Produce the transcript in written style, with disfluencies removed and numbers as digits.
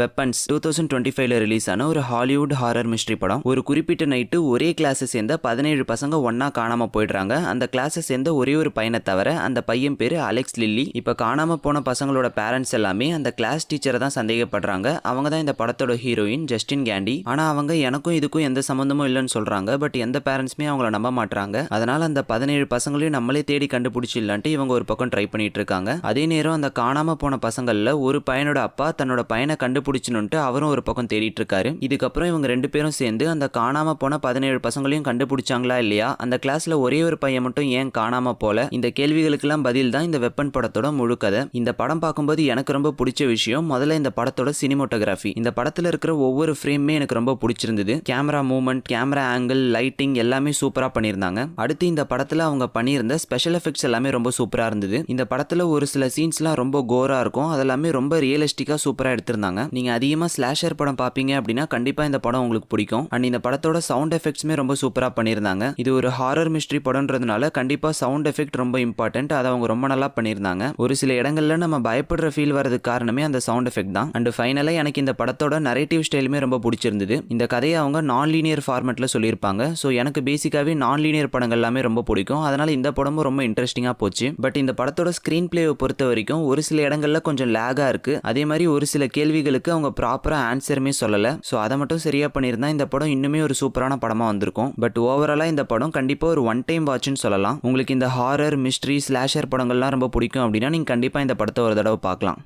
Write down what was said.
Weapons 2025ல release ஆன ஒரு Hollywood horror mystery படம். ஒரு குறிப்பிட்ட நைட்டு ஒரே கிளாஸை சேர்ந்த 17 பசங்க ஒன்னா காணாம போயிடுறாங்க. அந்த கிளாஸை சேர்ந்த ஒரே ஒரு பையனை தவிர அந்த பையன் பேரு அலெக்ஸ் லில்லி. இப்ப காணாம போன பசங்களோட பேரண்ட்ஸ் எல்லாமே அந்த கிளாஸ் டீச்சரை தான் சந்தேகப்படுறாங்க. அவங்க தான் இந்த படத்தோட ஹீரோயின் ஜஸ்டின் கேண்டி. ஆனா அவங்க எனக்கும் இதுக்கும் எந்த சம்பந்தமும் இல்லைன்னு சொல்றாங்க. பட் எந்த பேரண்ட்ஸுமே அவங்கள நம்ப மாட்டாங்க. அதனால அந்த 17 பசங்களையும் நம்மளே தேடி கண்டுபிடிச்சிடலான்ட்டு இவங்க ஒரு பக்கம் ட்ரை பண்ணிட்டு இருக்காங்க. அதே நேரம் அந்த காணாம போன பசங்கள்ல ஒரு பையனோட அப்பா தன்னோட பையனை கண்டுபிடிச்சணும்ட்டு அவரும் ஒரு பக்கம் தேடிட்டு இருக்காரு. இதுக்கப்புறம் இவங்க ரெண்டு பேரும் சேர்ந்து அந்த காணாம போன 17 பசங்களையும் கண்டுபிடிச்சாங்களா இல்லையா, அந்த கிளாஸ்ல ஒரே ஒரு பையன் மட்டும் ஏன் காணாம போல, இந்த கேள்விகளுக்கெல்லாம் பதில் தான் இந்த வெப்பன் படத்தோட முழு கதை. இந்த படம் பார்க்கும்போது எனக்கு ரொம்ப பிடிச்ச விஷயம் முதல்ல இந்த படத்தோட சினிமோட்டோகிராஃபி. இந்த படத்துல இருக்கிற ஒவ்வொரு ஃப்ரேமே எனக்கு ரொம்ப பிடிச்சிருந்தது. Camera movement, camera angle, lighting எல்லாமே சூப்பரா பண்ணியிருந்தாங்க. அடுத்து இந்த படத்துல அவங்க பண்ணியிருந்த ஸ்பெஷல் எஃபெக்ட்ஸ் எல்லாமே ரொம்ப சூப்பரா இருந்தது. இந்த படத்துல ஒரு சில சீன்ஸ்லாம் ரொம்ப கோரா இருக்கும். அதெல்லாமே ரொம்ப ரியலிஸ்டிக்கா சூப்பரா எடுத்திருந்தாங்க. நீங்க அதிகமா ஸ்லாஷர் படம் பாப்பீங்க அப்படின்னா கண்டிப்பா இந்த படம் உங்களுக்கு பிடிக்கும். அண்ட் இந்த படத்தோட சவுண்ட் எஃபெக்ட்ஸ்மே ரொம்ப சூப்பரா பண்ணியிருந்தாங்க. இது ஒரு ஹாரர் மிஸ்ட்ரி படம்ன்றதுனால கண்டிப்பா சவுண்ட் எஃபெக்ட் ரொம்ப இம்பார்ட்டன்ட். அதை அவங்க ரொம்ப நல்லா பண்ணியிருந்தாங்க. ஒரு சில இடங்கள்ல நம்ம பயப்படுற ஃபீல் வரதுக்கு காரணமே அந்த சவுண்ட் எஃபெக்ட் தான். அண்ட் ஃபைனலா எனக்கு இந்த படத்தோட நரேட்டிவ் ஸ்டைலுமே ரொம்ப பிடிச்சிருந்தது. இந்த கதையை அவங்க நான் லீனியர் ஃபார்மேட்ல சொல்லியிருப்பாங்க. ஸோ எனக்கு பேசிக்காவே நான் லீனியர் படங்கள் எல்லாமே ரொம்ப பிடிக்கும். அதனால இந்த படமும் ரொம்ப இன்ட்ரெஸ்டிங்கா போச்சு. பட் இந்த படத்தோட ஸ்கிரீன் பிளேவை பொறுத்த வரைக்கும் ஒரு சில இடங்கள்ல கொஞ்சம் லேகா இருக்கு. அதே மாதிரி ஒரு சில கேள்விகளுக்கு அவங்க ப்ராப்பரா ஆன்சருமே சொல்லல. ஸோ அதை மட்டும் சரியா பண்ணியிருந்தா இந்த படம் இன்னுமே ஒரு சூப்பரான படமா வந்திருக்கும். பட் ஓவராலா இந்த படம் கண்டிப்பா ஒரு ஒன் டைம் வாட்ச்னு சொல்லலாம். உங்களுக்கு இந்த ஹாரர் மிஸ்ட்ரி ஸ்லாஷர் படங்கள்லாம் ரொம்ப பிடிக்கும் அப்படின்னா நீங்க கண்டிப்பா இந்த படத்தை ஒரு தடவை பார்க்கலாம்.